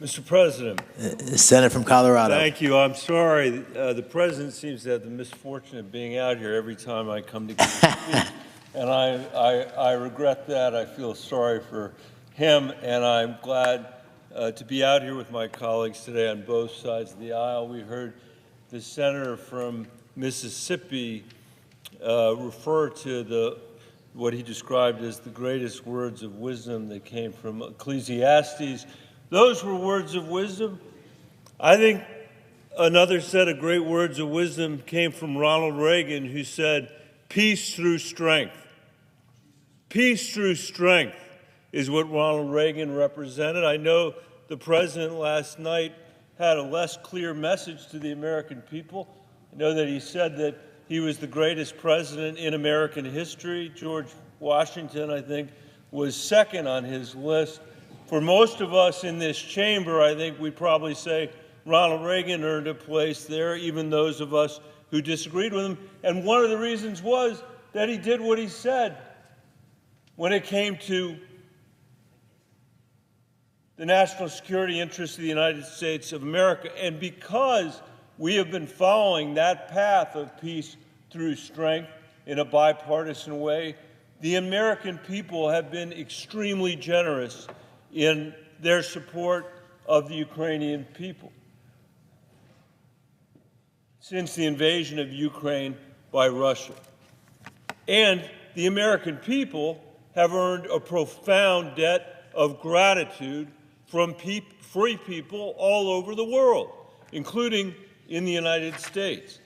Mr. President. Senator from Colorado. Thank you. I'm sorry. The President seems to have the misfortune of being out here every time I come to speak. And I regret that. I feel sorry for him, and I'm glad to be out here with my colleagues today on both sides of the aisle. We heard the senator from Mississippi refer to what he described as the greatest words of wisdom that came from Ecclesiastes. Those were words of wisdom. I think another set of great words of wisdom came from Ronald Reagan, who said, "Peace through strength." Peace through strength is what Ronald Reagan represented. I know the President last night had a less clear message to the American people. I know that he said that he was the greatest president in American history. George Washington, I think, was second on his list. For most of us in this chamber, I think we'd probably say Ronald Reagan earned a place there, even those of us who disagreed with him. And one of the reasons was that he did what he said when it came to the national security interests of the United States of America. And because we have been following that path of peace through strength in a bipartisan way, the American people have been extremely generous in their support of the Ukrainian people since the invasion of Ukraine by Russia. And the American people have earned a profound debt of gratitude from free people all over the world, including in the United States.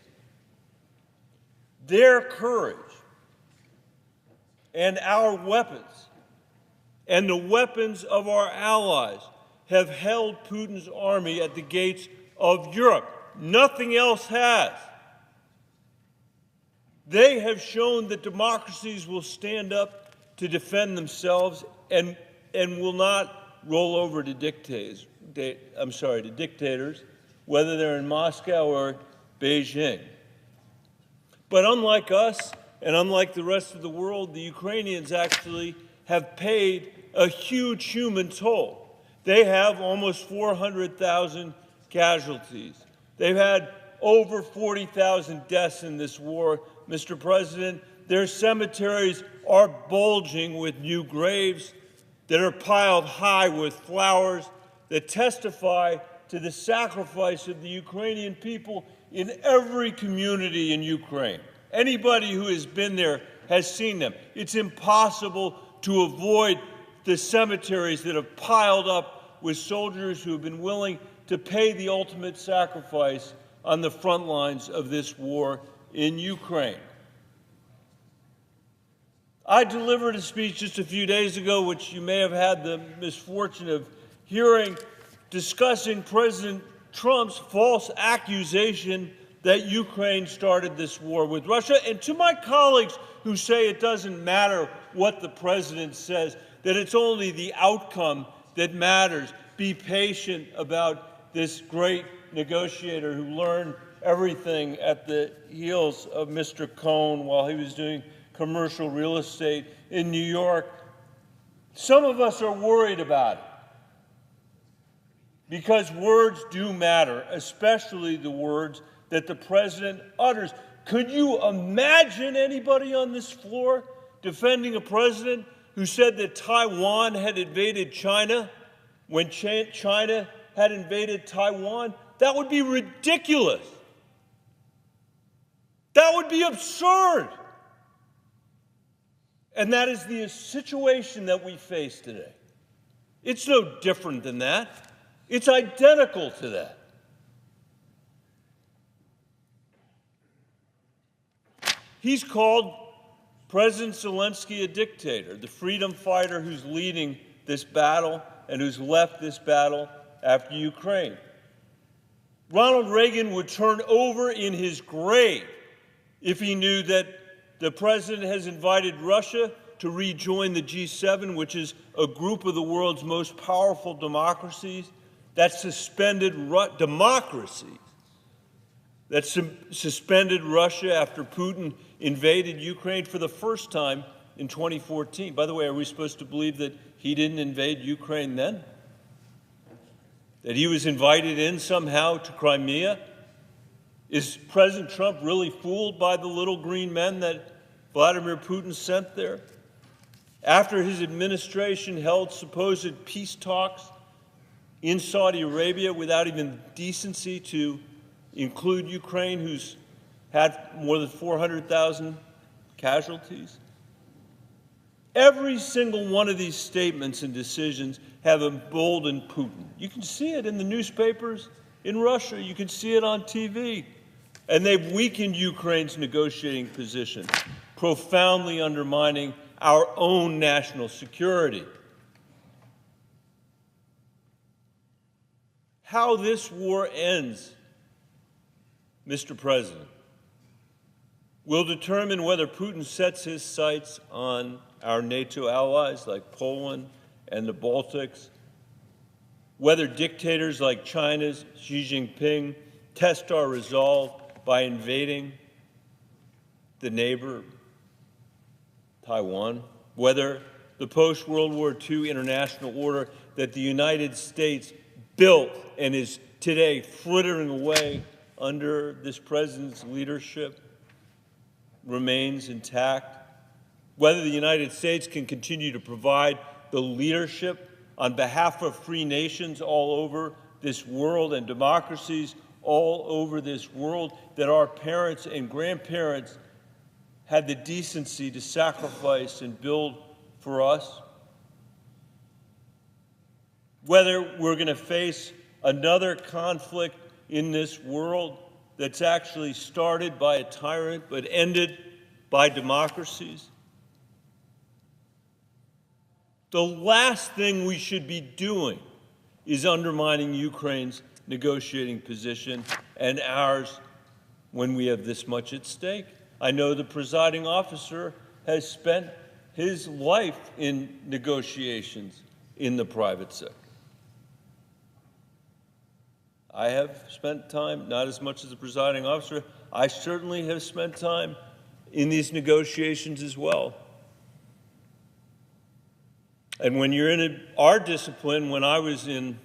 Their courage and our weapons and the weapons of our allies have held Putin's army at the gates of Europe. Nothing else has. They have shown that democracies will stand up to defend themselves and will not roll over to dictators, whether they're in Moscow or Beijing. But unlike us and unlike the rest of the world, the Ukrainians actually have paid a huge human toll. They have almost 400,000 casualties. They've had over 40,000 deaths in this war. Mr. President, their cemeteries are bulging with new graves that are piled high with flowers that testify to the sacrifice of the Ukrainian people in every community in Ukraine. Anybody who has been there has seen them. It's impossible to avoid the cemeteries that have piled up with soldiers who have been willing to pay the ultimate sacrifice on the front lines of this war in Ukraine. I delivered a speech just a few days ago, which you may have had the misfortune of hearing, discussing President Trump's false accusation that Ukraine started this war with Russia. And to my colleagues who say it doesn't matter what the president says, that it's only the outcome that matters, be patient about this great negotiator who learned everything at the heels of Mr. Cohn while he was doing commercial real estate in New York. Some of us are worried about it because words do matter, especially the words that the president utters. Could you imagine anybody on this floor defending a president who said that Taiwan had invaded China when China had invaded Taiwan? That would be ridiculous. That would be absurd. And that is the situation that we face today. It's no different than that. It's identical to that. He's called President Zelensky a dictator, the freedom fighter who's leading this battle and who's left this battle after Ukraine. Ronald Reagan would turn over in his grave if he knew that the president has invited Russia to rejoin the G7, which is a group of the world's most powerful democracies that suspended Russia after Putin invaded Ukraine for the first time in 2014. By the way, are we supposed to believe that he didn't invade Ukraine then? That he was invited in somehow to Crimea? Is President Trump really fooled by the little green men that Vladimir Putin sent there? After his administration held supposed peace talks in Saudi Arabia without even decency to include Ukraine, who's had more than 400,000 casualties? Every single one of these statements and decisions have emboldened Putin. You can see it in the newspapers in Russia. You can see it on TV. And they've weakened Ukraine's negotiating position, profoundly undermining our own national security. How this war ends, Mr. President, will determine whether Putin sets his sights on our NATO allies like Poland and the Baltics, whether dictators like China's Xi Jinping test our resolve by invading the neighbor, Taiwan, whether the post-World War II international order that the United States built and is today frittering away under this president's leadership remains intact, whether the United States can continue to provide the leadership on behalf of free nations all over this world and democracies all over this world that our parents and grandparents had the decency to sacrifice and build for us. Whether we're going to face another conflict in this world that's actually started by a tyrant but ended by democracies. The last thing we should be doing is undermining Ukraine's negotiating position and ours when we have this much at stake. I know the presiding officer has spent his life in negotiations in the private sector. I have spent time, not as much as the presiding officer, I certainly have spent time in these negotiations as well. And when you're in our discipline, when I was in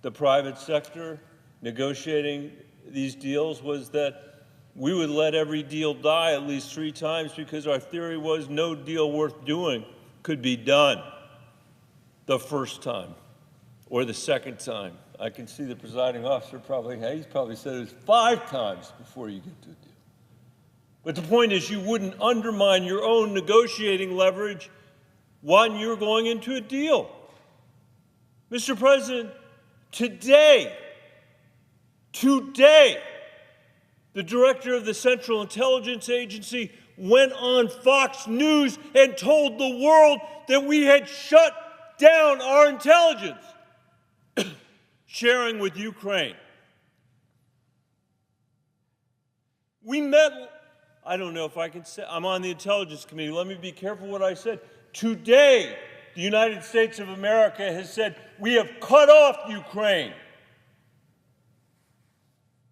the private sector negotiating these deals, was that we would let every deal die at least 3 times because our theory was no deal worth doing could be done the first time or the second time. I can see the presiding officer he's probably said it was 5 times before you get to a deal. But the point is, you wouldn't undermine your own negotiating leverage when you're going into a deal. Mr. President, today, the director of the Central Intelligence Agency went on Fox News and told the world that we had shut down our intelligence sharing with Ukraine. We met, I don't know if I can say, I'm on the Intelligence Committee, let me be careful what I said. Today, the United States of America has said, we have cut off Ukraine.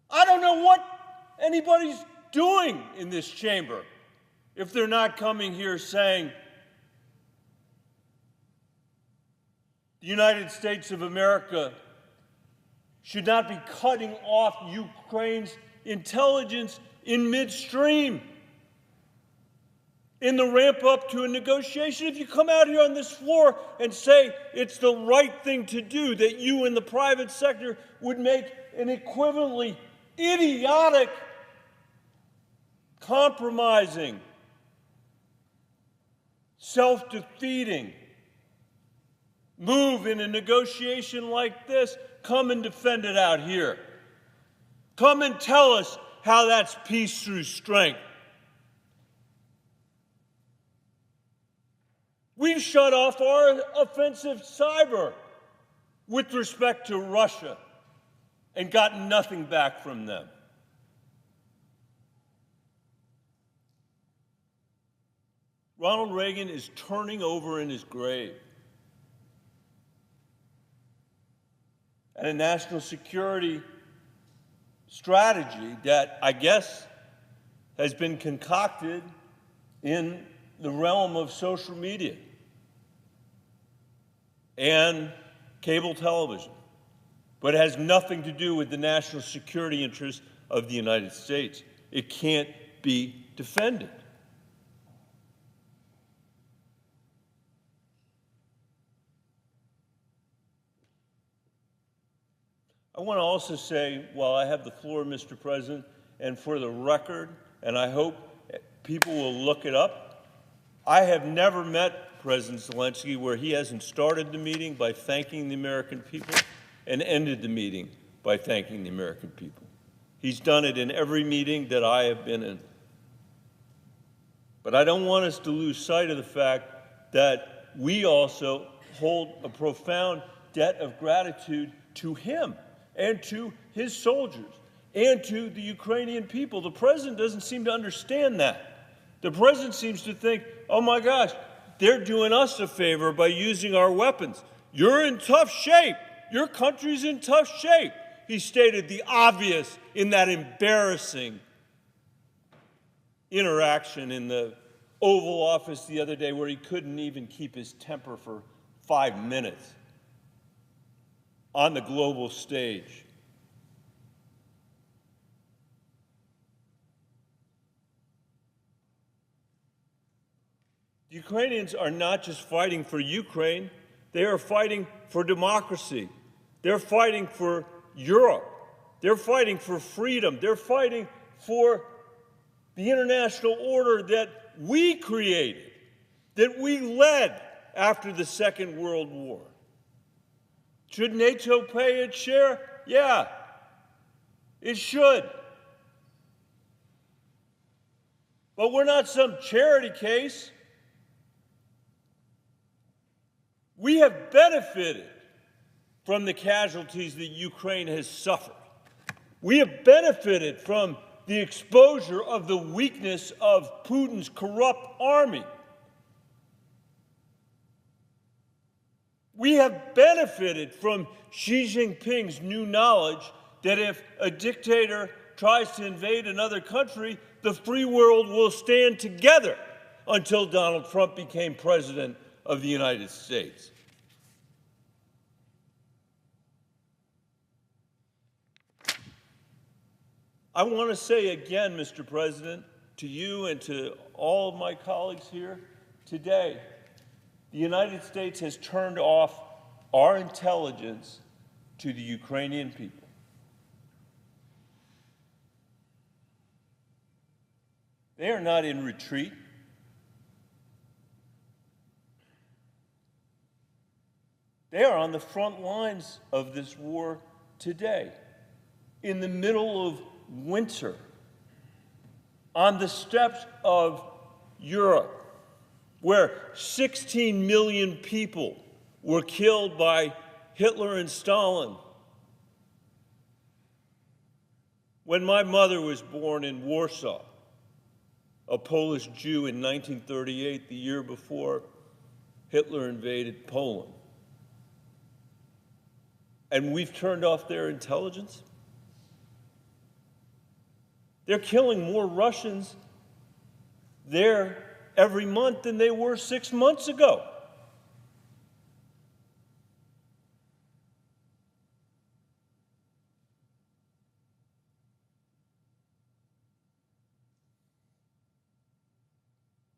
I don't know what anybody's doing in this chamber if they're not coming here saying, the United States of America should not be cutting off Ukraine's intelligence in midstream, in the ramp up to a negotiation. If you come out here on this floor and say it's the right thing to do, that you in the private sector would make an equivalently idiotic, compromising, self-defeating move in a negotiation like this, come and defend it out here. Come and tell us how that's peace through strength. We've shut off our offensive cyber with respect to Russia and gotten nothing back from them. Ronald Reagan is turning over in his grave. And a national security strategy that, I guess, has been concocted in the realm of social media and cable television but it has nothing to do with the national security interests of the United States. It can't be defended. I want to also say, while I have the floor, Mr. President, and for the record, and I hope people will look it up, I have never met President Zelensky where he hasn't started the meeting by thanking the American people and ended the meeting by thanking the American people. He's done it in every meeting that I have been in. But I don't want us to lose sight of the fact that we also hold a profound debt of gratitude to him and to his soldiers and to the Ukrainian people. The president doesn't seem to understand that. The president seems to think, oh my gosh, they're doing us a favor by using our weapons. You're in tough shape. Your country's in tough shape. He stated the obvious in that embarrassing interaction in the Oval Office the other day where he couldn't even keep his temper for 5 minutes on the global stage. The Ukrainians are not just fighting for Ukraine, they are fighting for democracy. They're fighting for Europe. They're fighting for freedom. They're fighting for the international order that we created, that we led after the Second World War. Should NATO pay its share? Yeah, it should. But we're not some charity case. We have benefited from the casualties that Ukraine has suffered. We have benefited from the exposure of the weakness of Putin's corrupt army. We have benefited from Xi Jinping's new knowledge that if a dictator tries to invade another country, the free world will stand together until Donald Trump became president of the United States. I want to say again, Mr. President, to you and to all of my colleagues here today, the United States has turned off our intelligence to the Ukrainian people. They are not in retreat. They are on the front lines of this war today, in the middle of winter, on the steppes of Europe, where 16 million people were killed by Hitler and Stalin. When my mother was born in Warsaw, a Polish Jew in 1938, the year before Hitler invaded Poland, and we've turned off their intelligence? They're killing more Russians there every month than they were 6 months ago.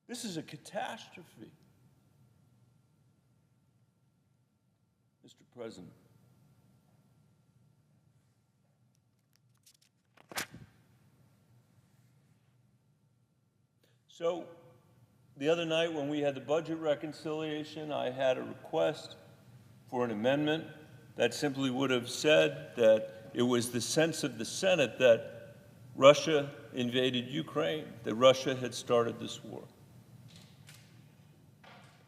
This is a catastrophe, Mr. President. So the other night when we had the budget reconciliation, I had a request for an amendment that simply would have said that it was the sense of the Senate that Russia invaded Ukraine, that Russia had started this war.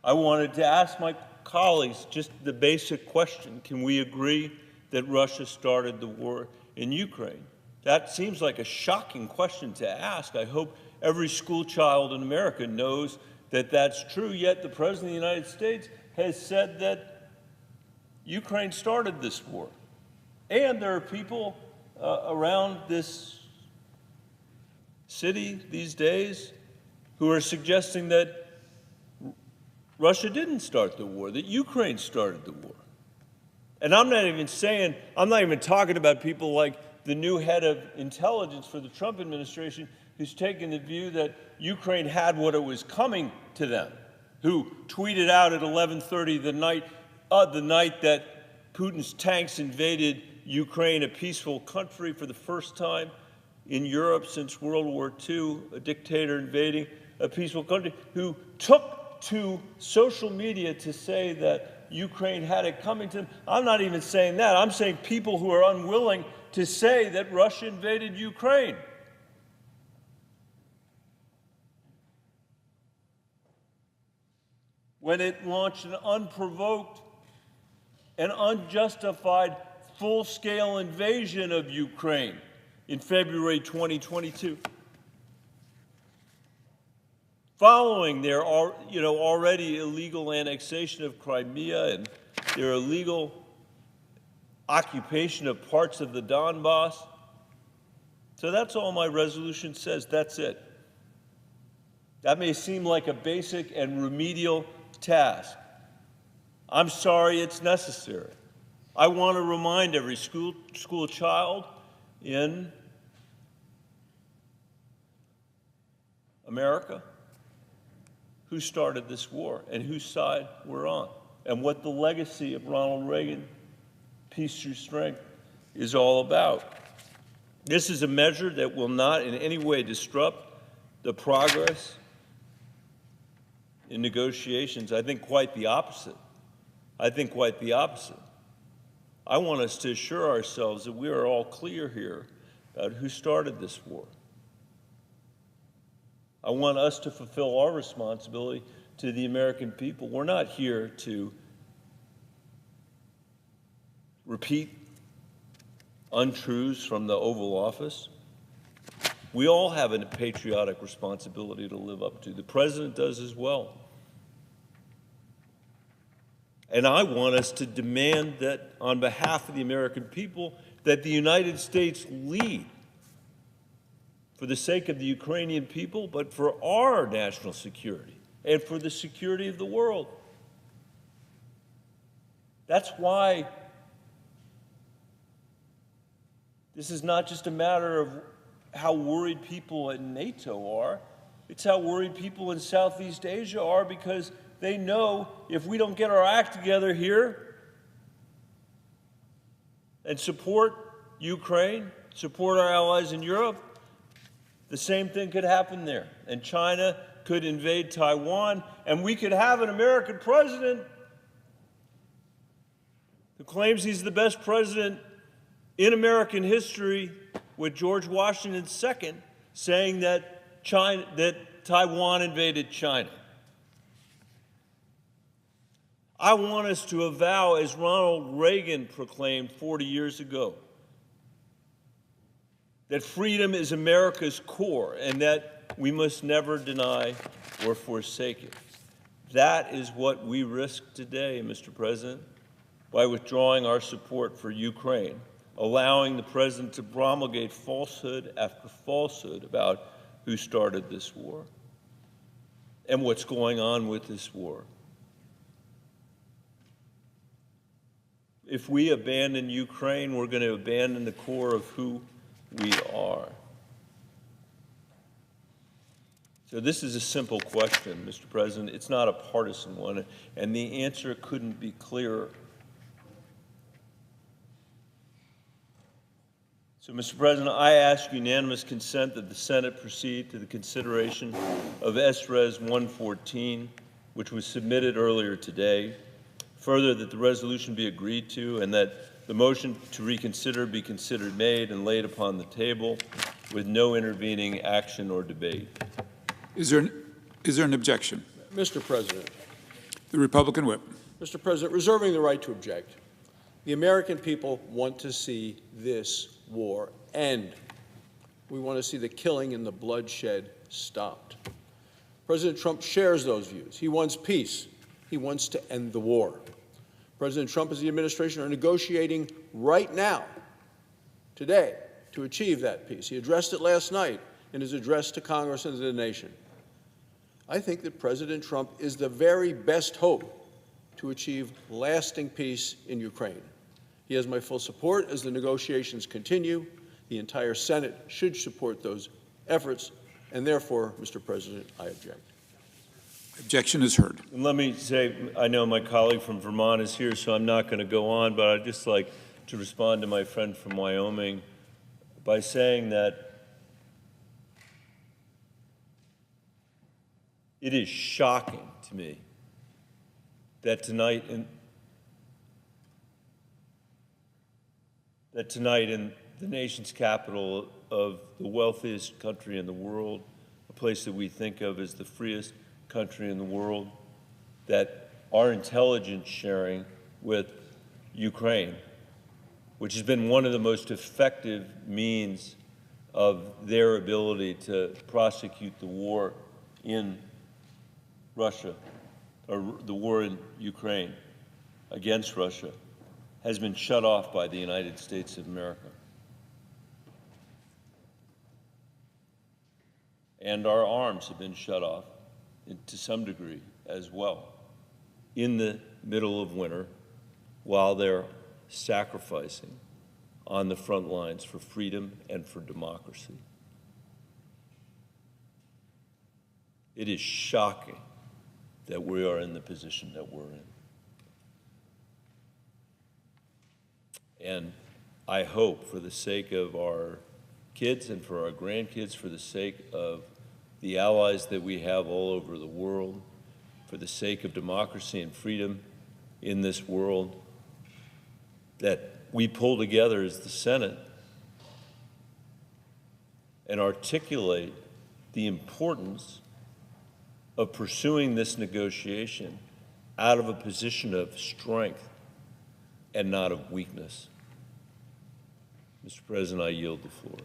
I wanted to ask my colleagues just the basic question: can we agree that Russia started the war in Ukraine? That seems like a shocking question to ask. I hope every school child in America knows that that's true, yet the President of the United States has said that Ukraine started this war. And there are people around this city these days who are suggesting that Russia didn't start the war, that Ukraine started the war. And I'm not even talking about people like the new head of intelligence for the Trump administration, who's taken the view that Ukraine had what it was coming to them, who tweeted out at 11:30 the night that Putin's tanks invaded Ukraine, a peaceful country for the first time in Europe since World War II, a dictator invading a peaceful country, who took to social media to say that Ukraine had it coming to them. I'm not even saying that. I'm saying people who are unwilling to say that Russia invaded Ukraine. When it launched an unprovoked and unjustified full-scale invasion of Ukraine in February 2022. Following their already illegal annexation of Crimea and their illegal occupation of parts of the Donbass. So that's all my resolution says. That's it. That may seem like a basic and remedial task. I'm sorry it's necessary. I want to remind every school child in America who started this war and whose side we're on, and what the legacy of Ronald Reagan, peace through strength, is all about. This is a measure that will not in any way disrupt the progress in negotiations. I think quite the opposite. I want us to assure ourselves that we are all clear here about who started this war. I want us to fulfill our responsibility to the American people. We're not here to repeat untruths from the Oval Office. We all have a patriotic responsibility to live up to. The President does as well. And I want us to demand that, on behalf of the American people, that the United States lead for the sake of the Ukrainian people, but for our national security and for the security of the world. That's why this is not just a matter of how worried people in NATO are. It's how worried people in Southeast Asia are, because they know if we don't get our act together here and support Ukraine, support our allies in Europe, the same thing could happen there. And China could invade Taiwan, and we could have an American president who claims he's the best president in American history, with George Washington II saying that Taiwan invaded China. I want us to avow, as Ronald Reagan proclaimed 40 years ago, that freedom is America's core and that we must never deny or forsake it. That is what we risk today, Mr. President, by withdrawing our support for Ukraine, allowing the President to promulgate falsehood after falsehood about who started this war and what's going on with this war. If we abandon Ukraine, we're going to abandon the core of who we are. So this is a simple question, Mr. President. It's not a partisan one, and the answer couldn't be clearer. So, Mr. President, I ask unanimous consent that the Senate proceed to the consideration of S-Res 114, which was submitted earlier today. Further, that the resolution be agreed to, and that the motion to reconsider be considered made and laid upon the table with no intervening action or debate. Is there an objection? Mr. President. The Republican whip. Mr. President, reserving the right to object. The American people want to see this war end. We want to see the killing and the bloodshed stopped. President Trump shares those views. He wants peace. He wants to end the war. President Trump and the administration are negotiating right now, today, to achieve that peace. He addressed it last night in his address to Congress and to the nation. I think that President Trump is the very best hope to achieve lasting peace in Ukraine. He has my full support as the negotiations continue. The entire Senate should support those efforts, and therefore, Mr. President, I object. Objection is heard. And let me say, I know my colleague from Vermont is here, so I'm not going to go on, but I'd just like to respond to my friend from Wyoming by saying that it is shocking to me that tonight in the nation's capital of the wealthiest country in the world, a place that we think of as the freest country in the world, that our intelligence sharing with Ukraine, which has been one of the most effective means of their ability to prosecute the war in Russia, or the war in Ukraine against Russia, has been shut off by the United States of America. And our arms have been shut off to some degree as well in the middle of winter while they're sacrificing on the front lines for freedom and for democracy. It is shocking that we are in the position that we're in. And I hope, for the sake of our kids and for our grandkids, for the sake of the allies that we have all over the world, for the sake of democracy and freedom in this world, that we pull together as the Senate and articulate the importance of pursuing this negotiation out of a position of strength and not of weakness. Mr. President, I yield the floor.